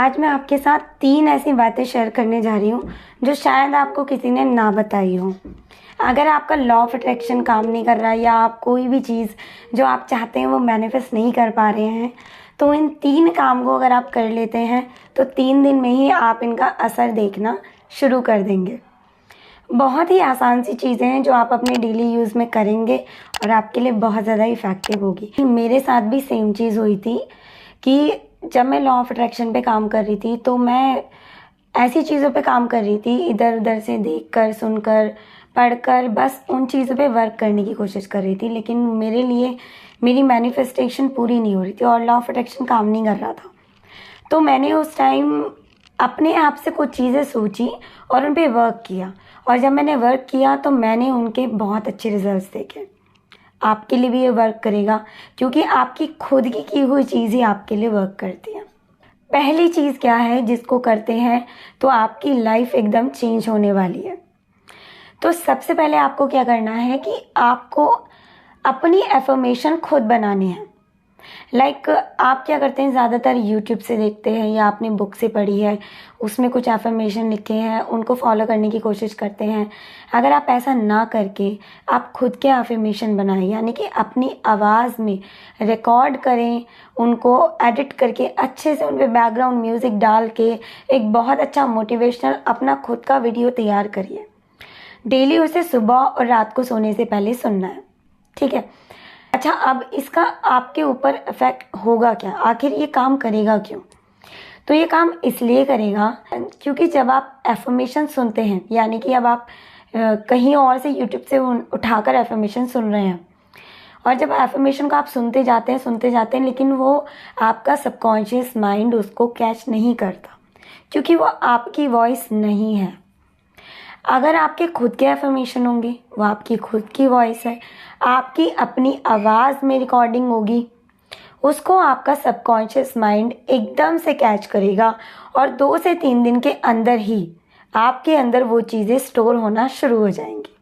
आज मैं आपके साथ 3 ऐसी बातें शेयर करने जा रही हूँ जो शायद आपको किसी ने ना बताई हो। अगर आपका लॉ ऑफ अट्रैक्शन काम नहीं कर रहा या आप कोई भी चीज़ जो आप चाहते हैं वो मैनिफेस्ट नहीं कर पा रहे हैं, तो इन 3 काम को अगर आप कर लेते हैं तो 3 दिन में ही आप इनका असर देखना शुरू कर देंगे। बहुत ही आसान सी चीज़ें हैं जो आप अपने डेली यूज़ में करेंगे और आपके लिए बहुत ज़्यादा इफ़ेक्टिव होगी। मेरे साथ भी सेम चीज़ हुई थी कि जब मैं लॉ ऑफ अट्रैक्शन पे काम कर रही थी तो मैं ऐसी चीज़ों पे काम कर रही थी, इधर उधर से देखकर, सुनकर, पढ़कर बस उन चीज़ों पे वर्क करने की कोशिश कर रही थी, लेकिन मेरे लिए मेरी मैनिफेस्टेशन पूरी नहीं हो रही थी और लॉ ऑफ अट्रैक्शन काम नहीं कर रहा था। तो मैंने उस टाइम अपने आप से कुछ चीज़ें सोची और उन पे वर्क किया, और जब मैंने वर्क किया तो मैंने उनके बहुत अच्छे रिजल्ट्स देखे। आपके लिए भी ये वर्क करेगा क्योंकि आपकी खुद की हुई चीज़ ही आपके लिए वर्क करती है। पहली चीज़ क्या है जिसको करते हैं तो आपकी लाइफ एकदम चेंज होने वाली है। तो सबसे पहले आपको क्या करना है कि आपको अपनी एफर्मेशन खुद बनानी है। आप क्या करते हैं, ज़्यादातर यूट्यूब से देखते हैं या आपने बुक से पढ़ी है, उसमें कुछ एफर्मेशन लिखे हैं, उनको फॉलो करने की कोशिश करते हैं। अगर आप ऐसा ना करके आप खुद के एफर्मेशन बनाएं, यानी कि अपनी आवाज़ में रिकॉर्ड करें, उनको एडिट करके अच्छे से उन पर बैकग्राउंड म्यूज़िक डाल के एक बहुत अच्छा मोटिवेशनल अपना खुद का वीडियो तैयार करिए। डेली उसे सुबह और रात को सोने से पहले सुनना है, ठीक है। अच्छा, अब इसका आपके ऊपर इफेक्ट होगा क्या, आखिर ये काम करेगा क्यों? तो ये काम इसलिए करेगा क्योंकि जब आप एफर्मेशन सुनते हैं, यानी कि अब आप कहीं और से यूट्यूब से उठाकर एफर्मेशन सुन रहे हैं, और जब एफर्मेशन को आप सुनते जाते हैं लेकिन वो आपका सबकॉन्शियस माइंड उसको कैच नहीं करता क्योंकि वो आपकी वॉइस नहीं है। अगर आपके खुद के एफर्मेशन होंगे, वो आपकी खुद की वॉइस है, आपकी अपनी आवाज़ में रिकॉर्डिंग होगी, उसको आपका सबकॉन्शियस माइंड एकदम से कैच करेगा और 2 से 3 दिन के अंदर ही आपके अंदर वो चीज़ें स्टोर होना शुरू हो जाएंगी।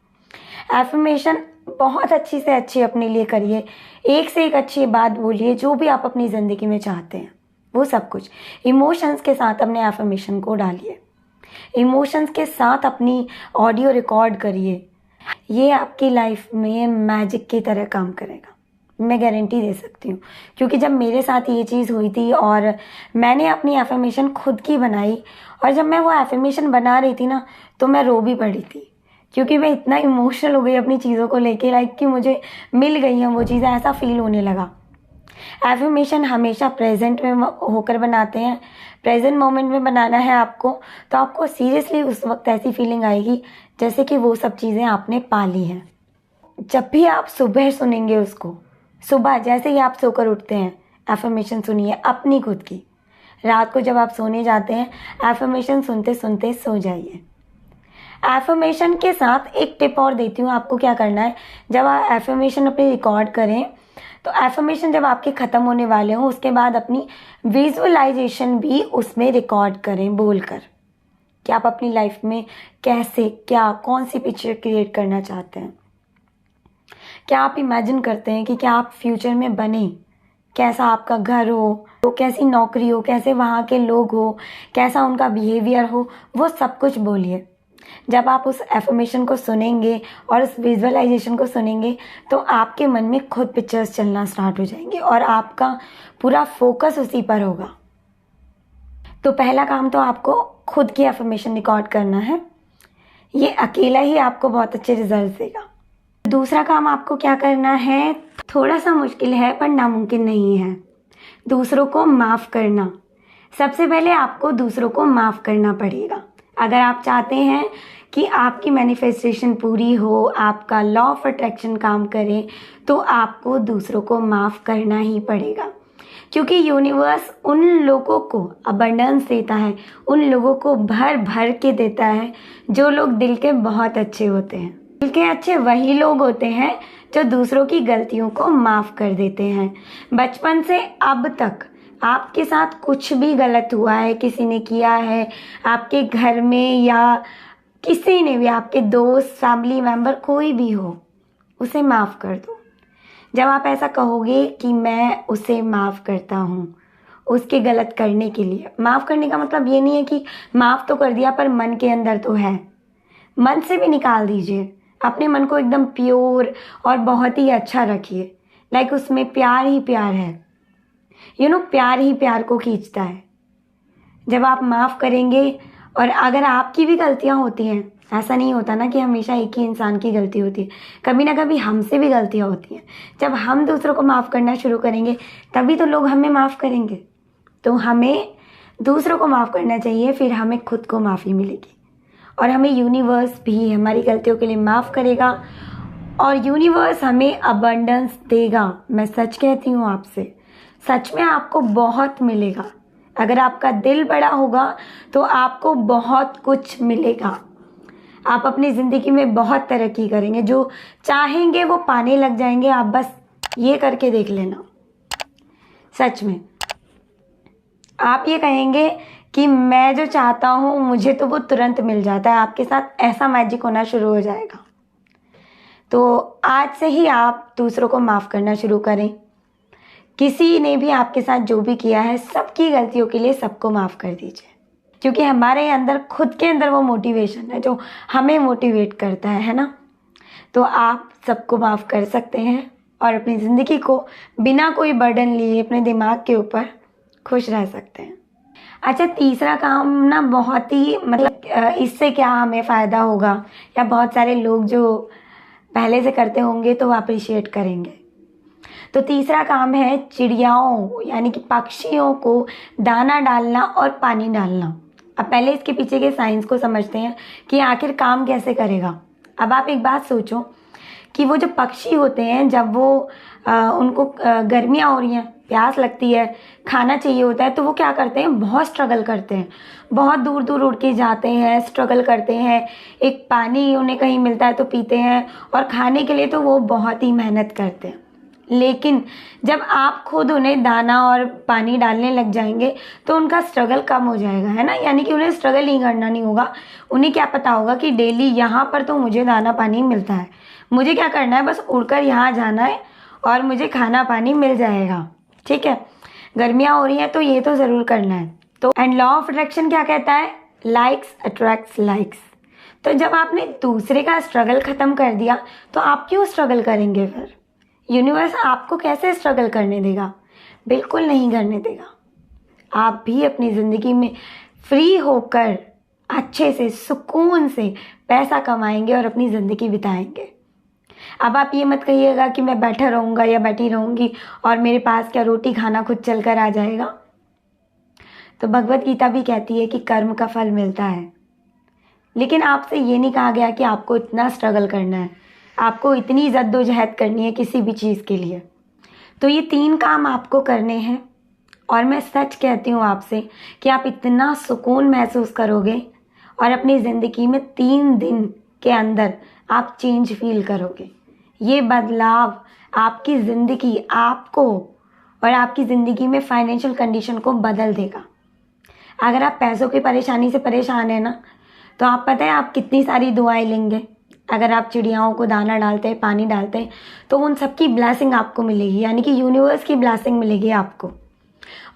एफर्मेशन बहुत अच्छी से अच्छी अपने लिए करिए, एक से एक अच्छी बात बोलिए, जो भी आप अपनी ज़िंदगी में चाहते हैं वो सब कुछ इमोशंस के साथ अपने एफर्मेशन को डालिए, इमोशंस के साथ अपनी ऑडियो रिकॉर्ड करिए। ये आपकी लाइफ में मैजिक की तरह काम करेगा, मैं गारंटी दे सकती हूँ। क्योंकि जब मेरे साथ ये चीज़ हुई थी और मैंने अपनी एफर्मेशन खुद की बनाई, और जब मैं वो एफर्मेशन बना रही थी ना तो मैं रो भी पड़ी थी क्योंकि मैं इतना इमोशनल हो गई अपनी चीज़ों को लेके, कि मुझे मिल गई हैं वो चीज़ें, ऐसा फील होने लगा। एफर्मेशन हमेशा प्रेजेंट में होकर बनाते हैं, प्रेजेंट मोमेंट में बनाना है आपको, तो आपको सीरियसली उस वक्त ऐसी फीलिंग आएगी जैसे कि वो सब चीज़ें आपने पा ली हैं। जब भी आप सुबह सुनेंगे उसको, सुबह जैसे ही आप सोकर उठते हैं एफर्मेशन सुनिए अपनी खुद की। रात को जब आप सोने जाते हैं एफर्मेशन सुनते सुनते सो जाइए। एफर्मेशन के साथ एक टिप और देती हूँ आपको, क्या करना है, जब आप एफर्मेशन अपनी रिकॉर्ड करें तो एफर्मेशन जब आपके ख़त्म होने वाले हों उसके बाद अपनी विजुअलाइजेशन भी उसमें रिकॉर्ड करें बोलकर कि आप अपनी लाइफ में कैसे, क्या, कौन सी पिक्चर क्रिएट करना चाहते हैं। क्या आप इमेजिन करते हैं कि क्या आप फ्यूचर में बने, कैसा आपका घर हो, तो कैसी नौकरी हो, कैसे वहाँ के लोग हो, कैसा उनका बिहेवियर हो, वो सब कुछ बोलिए। जब आप उस एफर्मेशन को सुनेंगे और उस विजुअलाइजेशन को सुनेंगे तो आपके मन में खुद पिक्चर्स चलना स्टार्ट हो जाएंगी और आपका पूरा फोकस उसी पर होगा। तो पहला काम तो आपको खुद की एफर्मेशन रिकॉर्ड करना है, ये अकेला ही आपको बहुत अच्छे रिजल्ट देगा। दूसरा काम आपको क्या करना है, थोड़ा सा मुश्किल है पर नामुमकिन नहीं है, दूसरों को माफ़ करना। सबसे पहले आपको दूसरों को माफ़ करना पड़ेगा। अगर आप चाहते हैं कि आपकी मैनिफेस्टेशन पूरी हो, आपका लॉ ऑफ अट्रैक्शन काम करे, तो आपको दूसरों को माफ़ करना ही पड़ेगा। क्योंकि यूनिवर्स उन लोगों को अबंडेंस देता है, उन लोगों को भर भर के देता है जो लोग दिल के बहुत अच्छे होते हैं। दिल के अच्छे वही लोग होते हैं जो दूसरों की गलतियों को माफ़ कर देते हैं। बचपन से अब तक आपके साथ कुछ भी गलत हुआ है, किसी ने किया है आपके घर में या किसी ने भी, आपके दोस्त, फैमिली मेम्बर, कोई भी हो, उसे माफ़ कर दो। जब आप ऐसा कहोगे कि मैं उसे माफ़ करता हूँ, उसके गलत करने के लिए। माफ़ करने का मतलब ये नहीं है कि माफ़ तो कर दिया पर मन के अंदर तो है, मन से भी निकाल दीजिए। अपने मन को एकदम प्योर और बहुत ही अच्छा रखिए, लाइक उसमें प्यार ही प्यार है, प्यार ही प्यार को खींचता है। जब आप माफ़ करेंगे, और अगर आपकी भी गलतियाँ होती हैं, ऐसा नहीं होता ना कि हमेशा एक ही इंसान की गलती होती है, कभी ना कभी हमसे भी गलतियाँ होती हैं। जब हम दूसरों को माफ़ करना शुरू करेंगे तभी तो लोग हमें माफ़ करेंगे। तो हमें दूसरों को माफ़ करना चाहिए, फिर हमें खुद को माफ़ी मिलेगी और हमें यूनिवर्स भी हमारी गलतियों के लिए माफ़ करेगा और यूनिवर्स हमें अबंडेंस देगा। मैं सच कहती हूँ आपसे, सच में आपको बहुत मिलेगा। अगर आपका दिल बड़ा होगा तो आपको बहुत कुछ मिलेगा। आप अपनी ज़िंदगी में बहुत तरक्की करेंगे, जो चाहेंगे वो पाने लग जाएंगे। आप बस ये करके देख लेना, सच में आप ये कहेंगे कि मैं जो चाहता हूँ मुझे तो वो तुरंत मिल जाता है। आपके साथ ऐसा मैजिक होना शुरू हो जाएगा। तो आज से ही आप दूसरों को माफ़ करना शुरू करें। किसी ने भी आपके साथ जो भी किया है, सबकी गलतियों के लिए सबको माफ़ कर दीजिए, क्योंकि हमारे अंदर खुद के अंदर वो मोटिवेशन है जो हमें मोटिवेट करता है ना। तो आप सबको माफ़ कर सकते हैं और अपनी ज़िंदगी को बिना कोई बर्डन लिए अपने दिमाग के ऊपर खुश रह सकते हैं। अच्छा, तीसरा काम ना बहुत ही इससे क्या हमें फ़ायदा होगा, या बहुत सारे लोग जो पहले से करते होंगे तो वो अप्रिशिएट करेंगे। तो तीसरा काम है चिड़ियाओं यानी कि पक्षियों को दाना डालना और पानी डालना। अब पहले इसके पीछे के साइंस को समझते हैं कि आखिर काम कैसे करेगा। अब आप एक बात सोचो कि वो जो पक्षी होते हैं, जब वो उनको गर्मियाँ हो रही हैं, प्यास लगती है, खाना चाहिए होता है, तो वो क्या करते हैं, बहुत स्ट्रगल करते हैं, बहुत दूर दूर उड़ के जाते हैं, स्ट्रगल करते हैं। एक पानी उन्हें कहीं मिलता है तो पीते हैं, और खाने के लिए तो वो बहुत ही मेहनत करते हैं। लेकिन जब आप खुद उन्हें दाना और पानी डालने लग जाएंगे तो उनका स्ट्रगल कम हो जाएगा, है ना। यानी कि उन्हें स्ट्रगल नहीं करना नहीं होगा। उन्हें क्या पता होगा कि डेली यहाँ पर तो मुझे दाना पानी मिलता है, मुझे क्या करना है, बस उड़कर यहाँ जाना है और मुझे खाना पानी मिल जाएगा। ठीक है, गर्मियाँ हो रही हैं तो ये तो ज़रूर करना है। तो एंड लॉ ऑफ अट्रैक्शन क्या कहता है, लाइक्स अट्रैक्ट्स लाइक्स। तो जब आपने दूसरे का स्ट्रगल ख़त्म कर दिया तो आप क्यों स्ट्रगल करेंगे फिर। यूनिवर्स आपको कैसे स्ट्रगल करने देगा, बिल्कुल नहीं करने देगा। आप भी अपनी ज़िंदगी में फ्री होकर अच्छे से सुकून से पैसा कमाएंगे और अपनी ज़िंदगी बिताएंगे। अब आप ये मत कहिएगा कि मैं बैठा रहूँगा या बैठी रहूँगी और मेरे पास क्या रोटी खाना खुद चल कर आ जाएगा। तो भगवत गीता भी कहती है कि कर्म का फल मिलता है, लेकिन आपसे ये नहीं कहा गया कि आपको इतना स्ट्रगल करना है, आपको इतनी जद्दोजहद करनी है किसी भी चीज़ के लिए। तो ये 3 काम आपको करने हैं, और मैं सच कहती हूँ आपसे कि आप इतना सुकून महसूस करोगे और अपनी ज़िंदगी में 3 दिन के अंदर आप चेंज फील करोगे। ये बदलाव आपकी ज़िंदगी, आपको और आपकी ज़िंदगी में फाइनेंशियल कंडीशन को बदल देगा। अगर आप पैसों की परेशानी से परेशान हैं ना, तो आप पता है आप कितनी सारी दुआएं लेंगे। अगर आप चिड़ियाओं को दाना डालते हैं, पानी डालते हैं, तो उन सबकी ब्लेसिंग आपको मिलेगी, यानी कि यूनिवर्स की ब्लेसिंग मिलेगी आपको।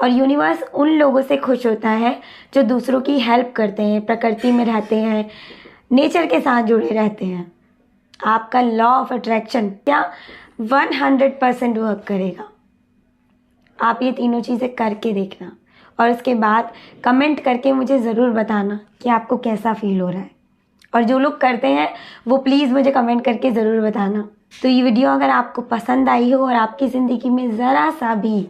और यूनिवर्स उन लोगों से खुश होता है जो दूसरों की हेल्प करते हैं, प्रकृति में रहते हैं, नेचर के साथ जुड़े रहते हैं। आपका लॉ ऑफ अट्रैक्शन क्या 100% वर्क करेगा। आप ये तीनों चीज़ें करके देखना और उसके बाद कमेंट करके मुझे ज़रूर बताना कि आपको कैसा फील हो रहा है। और जो लोग करते हैं वो प्लीज़ मुझे कमेंट करके ज़रूर बताना। तो ये वीडियो अगर आपको पसंद आई हो और आपकी ज़िंदगी में ज़रा सा भी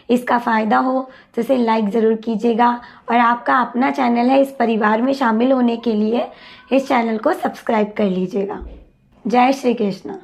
इसका फ़ायदा हो तो इसे लाइक ज़रूर कीजिएगा, और आपका अपना चैनल है, इस परिवार में शामिल होने के लिए इस चैनल को सब्सक्राइब कर लीजिएगा। जय श्री कृष्ण।